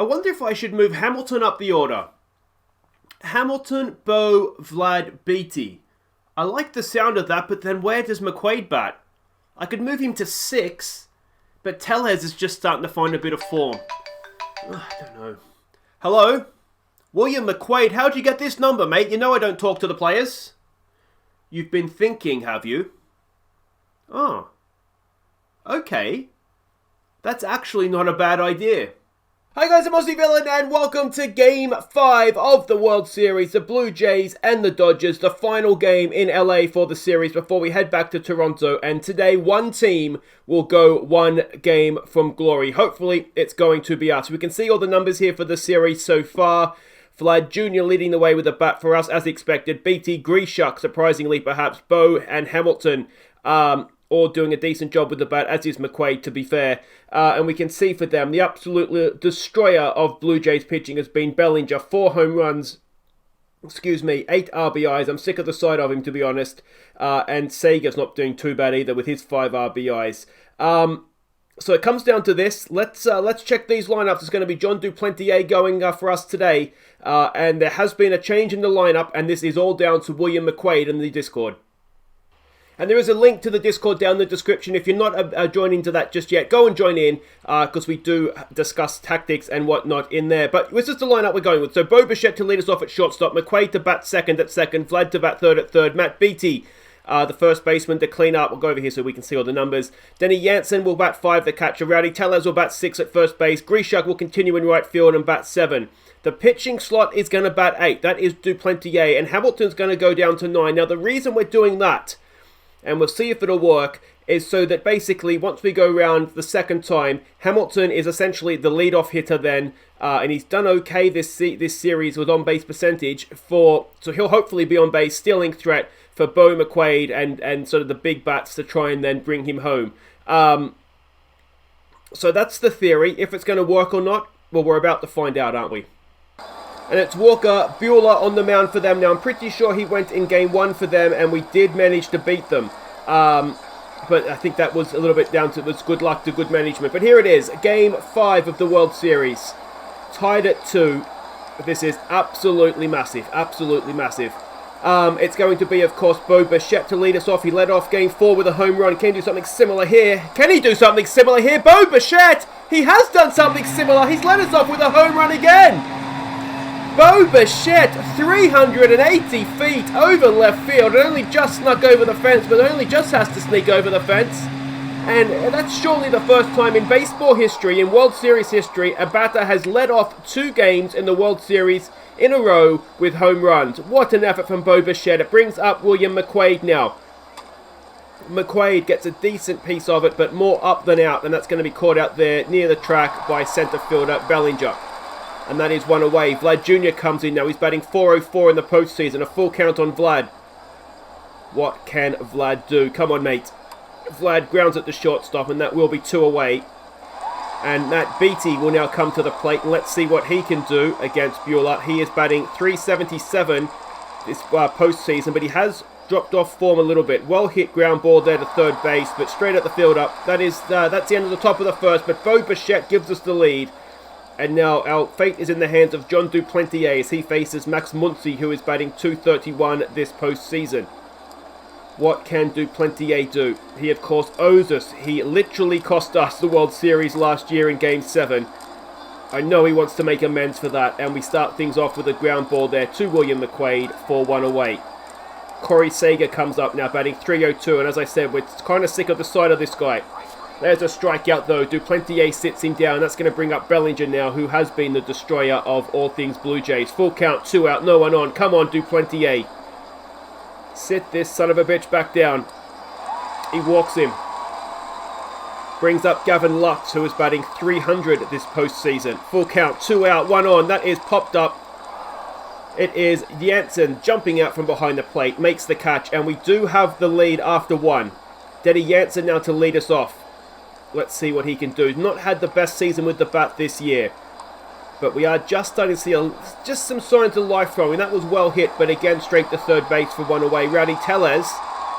I wonder if I should move Hamilton up the order. Hamilton, Bo, Vlad, Beatty. I like the sound of that, but then where does Mcquaid bat? I could move him to 6, but Tellez is just starting to find a bit of form. I don't know. Hello? William Mcquaid, how'd you get this number, mate? You know I don't talk to the players. You've been thinking, have you? Oh. Okay. That's actually not a bad idea. Hi guys, I'm Aussie Villain and welcome to Game 5 of the World Series. The Blue Jays and the Dodgers, the final game in LA for the series before we head back to Toronto. And today, one team will go one game from glory. Hopefully, it's going to be us. We can see all the numbers here for the series so far. Vlad Jr. leading the way with a bat for us as expected. Beatty, Grisham, surprisingly perhaps, Bo and Hamilton all doing a decent job with the bat, as is Mcquaid, to be fair. And we can see for them, the absolute destroyer of Blue Jays pitching has been Bellinger. 4 home runs, 8 RBIs. I'm sick of the sight of him, to be honest. And Seager's not doing too bad either with his 5 RBIs. So it comes down to this. Let's check these lineups. It's going to be Jon Duplantier going for us today. And there has been a change in the lineup, and this is all down to William Mcquaid in the Discord. And there is a link to the Discord down in the description. If you're not joining to that just yet, go and join in, because we do discuss tactics and whatnot in there. But this is the lineup we're going with. So Bo Bichette to lead us off at shortstop, Mcquaid to bat second at second, Vlad to bat third at third, Matt Beatty, the first baseman, to clean up. We'll go over here so we can see all the numbers. Denny Jansen will bat 5, the catcher. Rowdy Tellez will bat 6 at first base. Grisham will continue in right field and bat 7. The pitching slot is going to bat 8. That is Duplantier. And Hamilton's going to go down to 9. Now, the reason we're doing that, and we'll see if it'll work, is so that basically once we go around the second time, Hamilton is essentially the leadoff hitter then, and he's done okay this series with on-base percentage so he'll hopefully be on base, stealing threat for Bo Mcquaid and sort of the big bats to try and then bring him home. So that's the theory. If it's going to work or not, well, we're about to find out, aren't we? And it's Walker Buehler on the mound for them. Now, I'm pretty sure he went in game 1 for them, and we did manage to beat them. But I think that was a little bit down to good luck to good management. But here it is, game 5 of the World Series. Tied at 2. This is absolutely massive, absolutely massive. It's going to be, of course, Bo Bichette to lead us off. He led off game 4 with a home run. Can he do something similar here? Can he do something similar here? Bo Bichette! He has done something similar. He's led us off with a home run again. Bo Bichette, 380 feet over left field. It only just snuck over the fence, but only just has to sneak over the fence. And that's surely the first time in baseball history, in World Series history, a batter has led off 2 games in the World Series in a row with home runs. What an effort from Bo Bichette. It brings up William Mcquaid now. Mcquaid gets a decent piece of it, but more up than out, and that's going to be caught out there near the track by centre fielder Bellinger. And that is one away. Vlad Jr. comes in now. He's batting .404 in the postseason. A full count on Vlad. What can Vlad do? Come on, mate. Vlad grounds at the shortstop, and that will be 2 away. And Matt Beatty will now come to the plate, and let's see what he can do against Buehler. He is batting .377 this postseason, but he has dropped off form a little bit. Well hit ground ball there to third base, but straight at the fielder. That's the end of the top of the first, but Bo Bichette gives us the lead. And now our fate is in the hands of Jon Duplantier as he faces Max Muncy, who is batting .231 this postseason. What can Duplantier do? He, of course, owes us. He literally cost us the World Series last year in Game 7. I know he wants to make amends for that, and we start things off with a ground ball there to William Mcquaid for 1 away. Corey Seager comes up now, batting .302, and as I said, we're kind of sick of the sight of this guy. There's a strikeout though. Duplantier sits him down. That's going to bring up Bellinger now, who has been the destroyer of all things Blue Jays. Full count, 2 out, no one on. Come on, Duplantier. Sit this son of a bitch back down. He walks him. Brings up Gavin Lux, who is batting .300 this postseason. Full count, 2 out, 1 on. That is popped up. It is Jansen jumping out from behind the plate. Makes the catch, and we do have the lead after 1. Denny Jansen now to lead us off. Let's see what he can do. He's not had the best season with the bat this year. But we are just starting to see just some signs of life from him. That was well hit, but again, straight to third base for 1 away. Rowdy Tellez,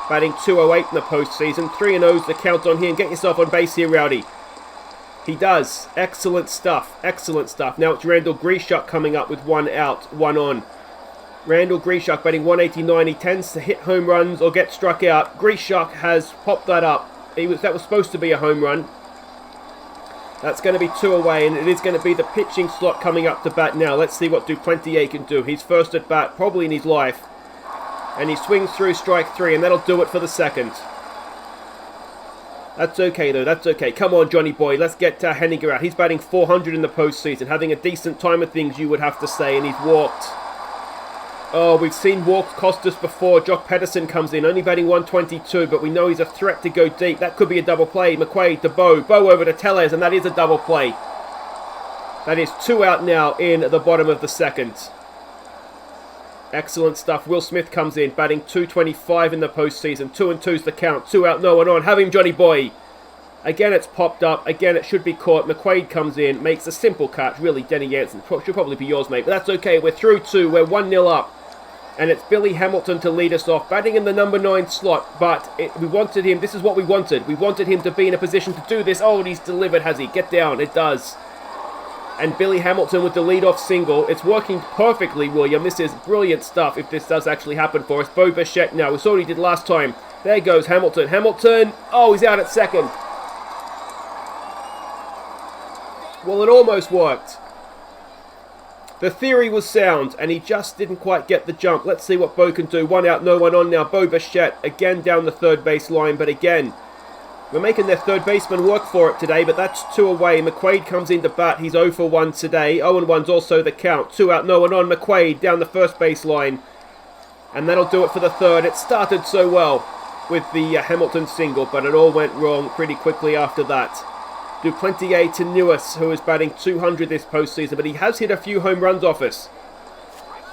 batting .208 in the postseason. 3-0's the count on here. And get yourself on base here, Rowdy. He does. Excellent stuff. Excellent stuff. Now it's Randall Grisham coming up with 1 out, 1 on. Randall Grisham batting 189. He tends to hit home runs or get struck out. Grisham has popped that up. That was supposed to be a home run. That's going to be 2 away, and it is going to be the pitching slot coming up to bat now. Let's see what Duplantier can do. He's first at bat, probably in his life. And he swings through strike 3, and that'll do it for the second. That's okay, though. That's okay. Come on, Johnny boy. Let's get Henniger out. He's batting 400 in the postseason, having a decent time of things, you would have to say, and he's walked. Oh, we've seen walks cost us before. Jock Pedersen comes in, only batting 122, but we know he's a threat to go deep. That could be a double play. Mcquaid to Bo over to Tellez, and that is a double play. That is 2 out now in the bottom of the second. Excellent stuff. Will Smith comes in, batting 225 in the postseason. 2-2's the count. 2 out, no one on. Have him, Johnny boy. Again, it's popped up. Again, it should be caught. Mcquaid comes in, makes a simple catch. Really, Denny Jansen. Should probably be yours, mate. But that's okay. We're through 2. We're 1-0 up. And it's Billy Hamilton to lead us off, batting in the number 9 slot. But we wanted him. This is what we wanted. We wanted him to be in a position to do this. Oh, and he's delivered, has he? Get down. It does. And Billy Hamilton with the lead-off single. It's working perfectly, William. This is brilliant stuff if this does actually happen for us. Bo Bichette now. We saw what he did last time. There goes Hamilton. Hamilton. Oh, he's out at second. Well, it almost worked. The theory was sound, and he just didn't quite get the jump. Let's see what Bo can do. 1 out, no one on now. Bo Bichette again down the third base line, but again, we're making their third baseman work for it today, but that's 2 away. Mcquaid comes in to bat. He's 0 for 1 today. 0-1's also the count. 2 out, no one on. Mcquaid down the first base line, and that'll do it for the third. It started so well with the Hamilton single, but it all went wrong pretty quickly after that. Duplantier to Newis, who is batting 200 this postseason, but he has hit a few home runs off us.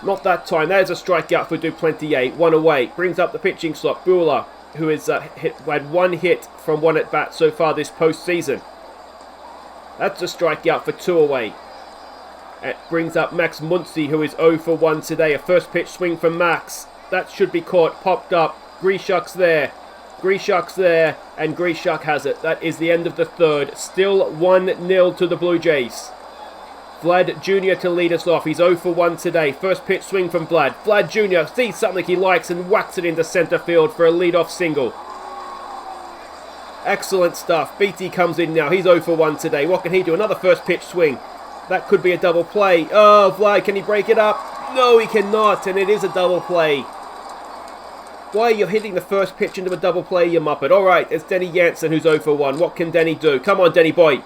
Not that time. There's a strikeout for Duplantier. 1 away. Brings up the pitching slot. Buehler, who has had 1 hit from 1 at bat so far this postseason. That's a strikeout for 2 away. It brings up Max Muncy, who is 0 for 1 today. A first pitch swing from Max. That should be caught. Popped up. Grisham's there. Grisham's there, and Grisham has it. That is the end of the third. Still 1-0 to the Blue Jays. Vlad Jr. to lead us off. He's 0 for 1 today. First pitch swing from Vlad. Vlad Jr. sees something he likes and whacks it into center field for a leadoff single. Excellent stuff. BT comes in now. He's 0 for 1 today. What can he do? Another first pitch swing. That could be a double play. Oh, Vlad, can he break it up? No, he cannot, and it is a double play. Why are you hitting the first pitch into a double play, you muppet? Alright, it's Denny Jansen who's 0 for 1. What can Denny do? Come on, Denny boy.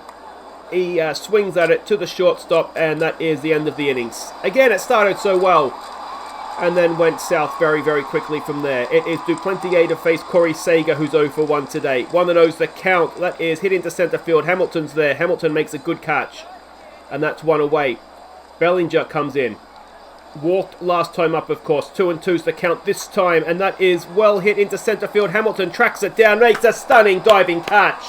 He swings at it to the shortstop, and that is the end of the innings. Again, it started so well, and then went south very, very quickly from there. It is Duplantier to face Corey Seager, who's 0 for 1 today. 1-0's the count. That is hit into center field. Hamilton's there. Hamilton makes a good catch, and that's 1 away. Bellinger comes in. Walked last time up, of course. 2-2's the count this time, and that is well hit into center field. Hamilton tracks it down, makes a stunning diving catch.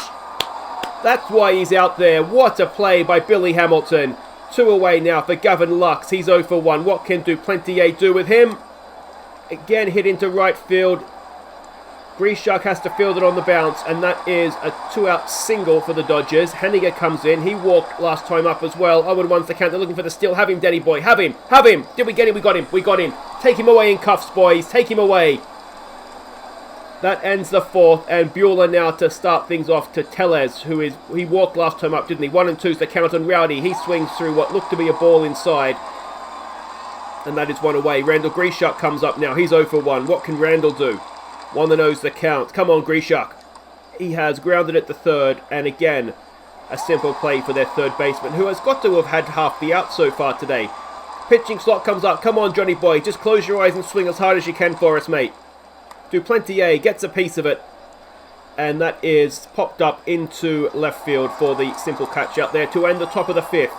That's why he's out there. What a play by Billy Hamilton. 2 away now for Gavin Lux. He's 0 for 1. What can Duplantier do with him? Again, hit into right field. Grisham has to field it on the bounce, and that is a 2-out single for the Dodgers. Henniger comes in. He walked last time up as well. 0-1's the count. They're looking for the steal. Have him, Denny boy. Have him. Have him. Did we get him? We got him. We got him. Take him away in cuffs, boys. Take him away. That ends the fourth, and Buehler now to start things off to Tellez, he walked last time up, didn't he? 1-2's the count on Rowdy. He swings through what looked to be a ball inside, and that is 1 away. Randall Grisham comes up now. He's 0 for 1. What can Randall do? 1-0's the count. Come on, Grisham. He has grounded at the third, and again, a simple play for their third baseman, who has got to have had half the out so far today. Pitching slot comes up. Come on, Johnny boy. Just close your eyes and swing as hard as you can for us, mate. Duplantier gets a piece of it, and that is popped up into left field for the simple catch out there to end the top of the fifth.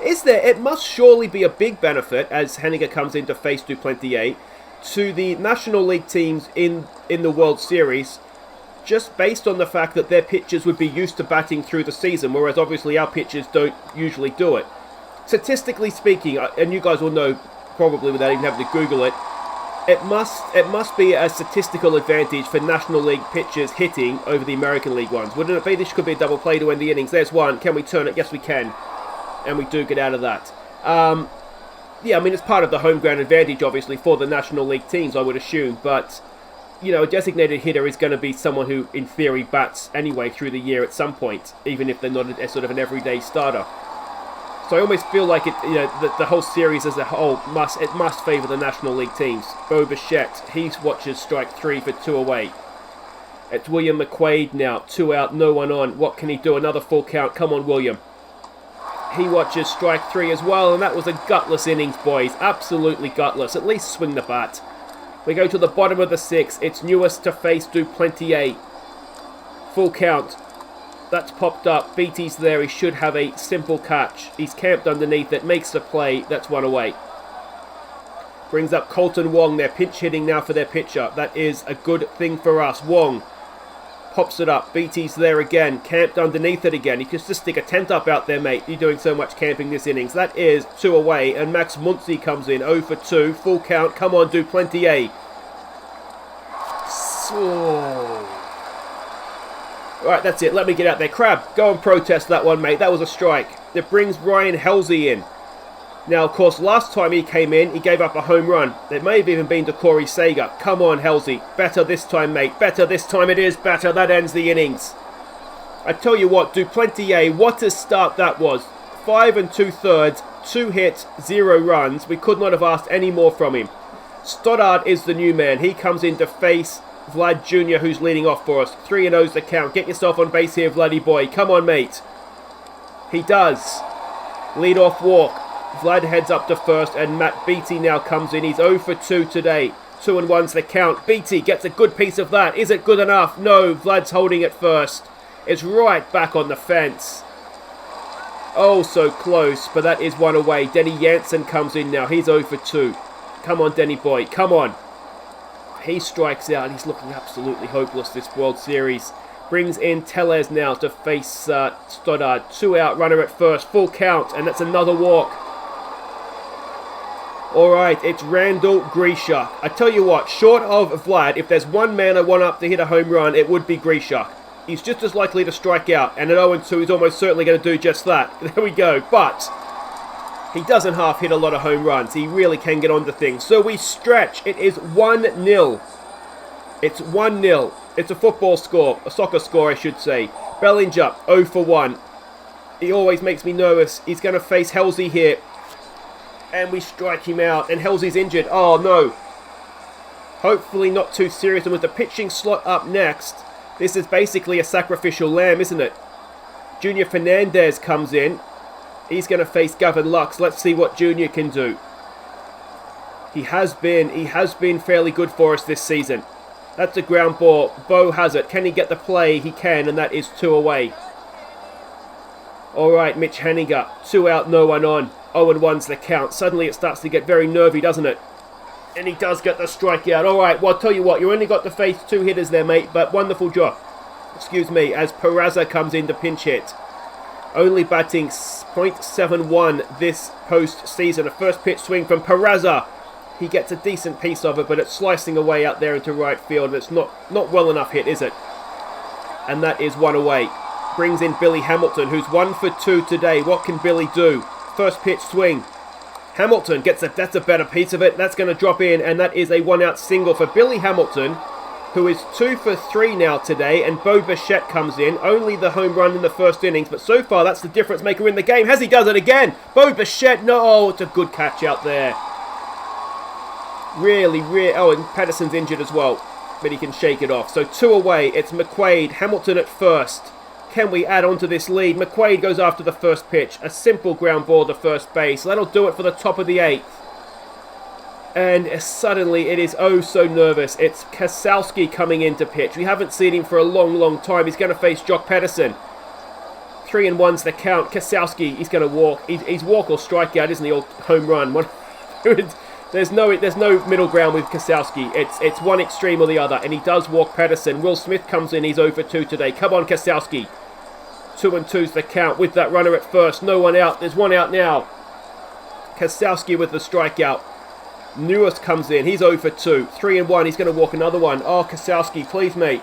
It must surely be a big benefit, as Henniger comes in to face Duplantier, to the National League teams in the World Series, just based on the fact that their pitchers would be used to batting through the season, whereas obviously our pitchers don't usually do it. Statistically speaking, and you guys will know probably without even having to Google it, It must be a statistical advantage for National League pitchers hitting over the American League ones. Wouldn't it be? This could be a double play to end the innings. There's one. Can we turn it? Yes, we can. And we do get out of that. Yeah, I mean, it's part of the home ground advantage, obviously, for the National League teams, I would assume. But, you know, a designated hitter is going to be someone who, in theory, bats anyway through the year at some point, even if they're not a sort of an everyday starter. So I almost feel like it, you know, the whole series as a whole must favour the National League teams. Bo Bichette, he watches strike 3 for 2 away. It's William Mcquaid now, 2 out, no one on. What can he do? Another full count. Come on, William. He watches strike 3 as well, and that was a gutless innings, boys. Absolutely gutless. At least swing the bat. We go to the bottom of the 6th. It's Newest to face Duplantier. Full count. That's popped up. BT's there. He should have a simple catch. He's camped underneath it. Makes the play. That's 1 away. Brings up Colton Wong. They're pinch hitting now for their pitcher. That is a good thing for us. Wong pops it up. BT's there again. Camped underneath it again. You can just stick a tent up out there, mate. You're doing so much camping this innings. That is 2 away. And Max Muncy comes in. 0 for 2. Full count. Come on, Duplantier. Right, that's it. Let me get out there. Crab, go and protest that one, mate. That was a strike. It brings Ryan Halsey in. Now, of course, last time he came in, he gave up a home run. It may have even been to Corey Sager. Come on, Halsey. Better this time, mate. Better this time. It is better. That ends the innings. I tell you what, Duplantier, what a start that was. 5 2/3, 2 hits, 0 runs. We could not have asked any more from him. Stoddard is the new man. He comes in to face Vlad Jr., who's leading off for us. 3-0's the count. Get yourself on base here, Vladdy boy. Come on, mate. He does. Lead off walk. Vlad heads up to first, and Matt Beatty now comes in. He's 0 for 2 today. 2-1's the count. Beatty gets a good piece of that. Is it good enough? No, Vlad's holding it first. It's right back on the fence. Oh, so close, but that is 1 away. Denny Jansen comes in now. He's 0 for 2. Come on, Denny boy. Come on. He strikes out. He's looking absolutely hopeless this World Series. Brings in Tellez now to face Stoddard. 2 out, runner at first. Full count, and that's another walk. Alright, it's Randall Grisham. I tell you what, short of Vlad, if there's one man I want up to hit a home run, it would be Grisham. He's just as likely to strike out, and at 0-2 he's almost certainly going to do just that. There we go, but he doesn't half hit a lot of home runs. He really can get onto things. So we stretch. It is 1-0. It's 1-0. It's a football score. A soccer score, I should say. Bellinger, 0 for 1. He always makes me nervous. He's going to face Halsey here. And we strike him out. And Halsey's injured. Oh, no. Hopefully not too serious. And with the pitching slot up next, this is basically a sacrificial lamb, isn't it? Junior Fernandez comes in. He's going to face Gavin Lux. Let's see what Junior can do. He has been fairly good for us this season. That's a ground ball. Bo has it. Can he get the play? He can, and that is 2 away. Alright, Mitch Haniger. 2 out, no one on. 0-1's the count. Suddenly it starts to get very nervy, doesn't it? And he does get the strikeout. Alright, well, I'll tell you what. You only got to face 2 hitters there, mate, but wonderful job. Excuse me, as Peraza comes in to pinch hit. Only batting .71 this postseason. A first pitch swing from Peraza. He gets a decent piece of it, but it's slicing away out there into right field. And it's not well enough hit, is it? And that is 1 away. Brings in Billy Hamilton, who's 1 for 2 today. What can Billy do? First pitch swing. Hamilton gets that's a better piece of it. That's going to drop in, and that is a 1-out single for Billy Hamilton, who is 2 for 3 now today, and Bo Bichette comes in. Only the home run in the first innings, but so far that's the difference maker in the game. Has he does it again? Bo Bichette, no, it's a good catch out there. Really, oh, and Patterson's injured as well, but he can shake it off. So 2 away, it's Mcquaid, Hamilton at first. Can we add on to this lead? Mcquaid goes after the first pitch. A simple ground ball to first base. That'll do it for the top of the 8th. And suddenly it is oh so nervous. It's Kasowski coming in to pitch. We haven't seen him for a long time. He's going to face Jock Patterson. 3-1's the count. Kasowski, he's going to walk. He's walk or strikeout, isn't he? Or home run. There's no middle ground with Kasowski. It's one extreme or the other. And he does walk Patterson. Will Smith comes in. He's 0 for 2 today. Come on, Kasowski. 2-2's the count with that runner at first. No one out. There's 1 out now. Kasowski with the strikeout. Newest comes in. He's 0 for 2. 3 and 1. He's going to walk another one. Oh, Kosowski, please, mate.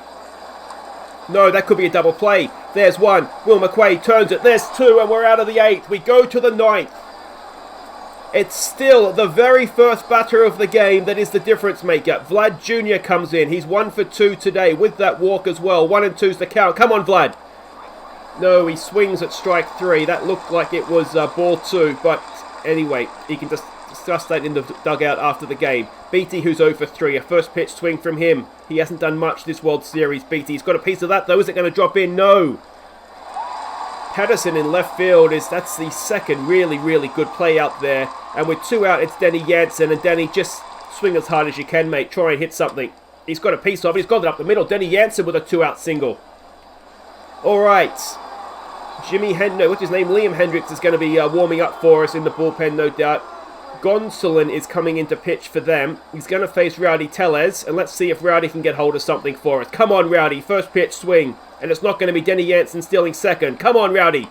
No, that could be a double play. There's one. Will Mcquaid turns it. There's 2, and we're out of the 8th. We go to the 9th. It's still the very first batter of the game that is the difference maker. Vlad Jr. comes in. He's 1 for 2 today with that walk as well. 1 and 2's the count. Come on, Vlad. No, he swings at strike 3. That looked like it was ball 2, but anyway, he can just discuss that in the dugout after the game. Beatty, who's 0 for 3. A first pitch swing from him. He hasn't done much this World Series, Beatty. He's got a piece of that, though. Is it going to drop in? No. Patterson in left field, that's the second really, really good play out there. And with 2 out, it's Denny Jansen. And Denny, just swing as hard as you can, mate. Try and hit something. He's got a piece of it. He's got it up the middle. Denny Jansen with a 2-out single. All right. What's his name? Liam Hendricks is going to be warming up for us in the bullpen, no doubt. Gonsolin is coming in to pitch for them. He's going to face Rowdy Tellez, and let's see if Rowdy can get hold of something for us. Come on, Rowdy. First pitch swing. And it's not going to be Denny Jansen stealing second. Come on, Rowdy.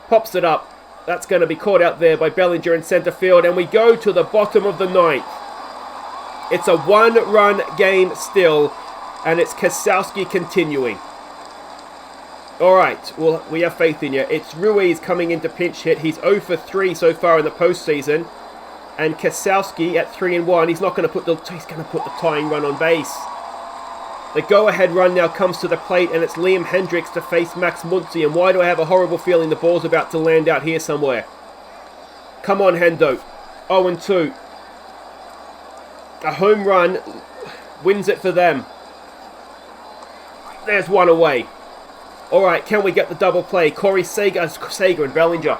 Pops it up. That's going to be caught out there by Bellinger in center field, and we go to the bottom of the 9th. It's a 1-run game still, and it's Kosowski continuing. All right, well, we have faith in you. It's Ruiz coming in to pinch hit. He's 0 for 3 so far in the postseason. And Kosowski at 3 and 1. He's going to put the tying run on base. The go-ahead run now comes to the plate, and it's Liam Hendricks to face Max Muncy. And why do I have a horrible feeling the ball's about to land out here somewhere? Come on, Hendo. 0 and 2. A home run wins it for them. There's one away. All right, can we get the double play? Corey Seager and Bellinger.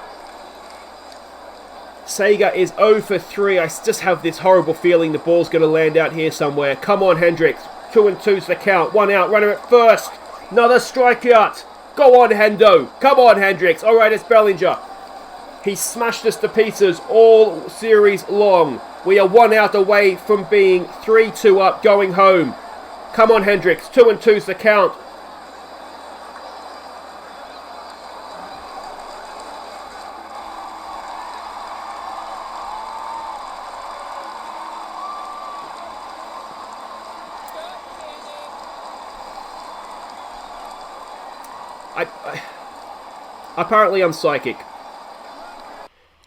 Seager is 0 for 3. I just have this horrible feeling the ball's going to land out here somewhere. Come on, Hendricks. 2 and 2's the count. 1 out, runner at first. Another strikeout. Go on, Hendo. Come on, Hendricks. All right, it's Bellinger. He smashed us to pieces all series long. We are 1 out away from being 3-2 up, going home. Come on, Hendricks. 2 and 2's the count. Apparently I'm psychic.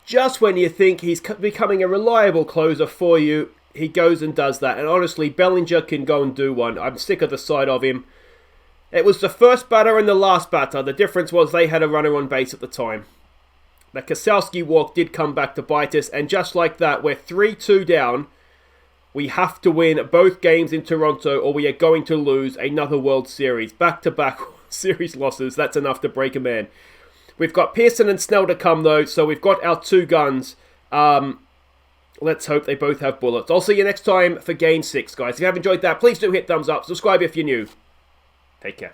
Just when you think he's becoming a reliable closer for you, he goes and does that. And honestly, Bellinger can go and do one. I'm sick of the sight of him. It was the first batter and the last batter. The difference was they had a runner on base at the time. The Kosowski walk did come back to bite us. And just like that, we're 3-2 down. We have to win both games in Toronto or we are going to lose another World Series. Back-to-back series losses. That's enough to break a man. We've got Pearson and Snell to come, though, so we've got our 2 guns. Let's hope they both have bullets. I'll see you next time for Game 6, guys. If you have enjoyed that, please do hit thumbs up. Subscribe if you're new. Take care.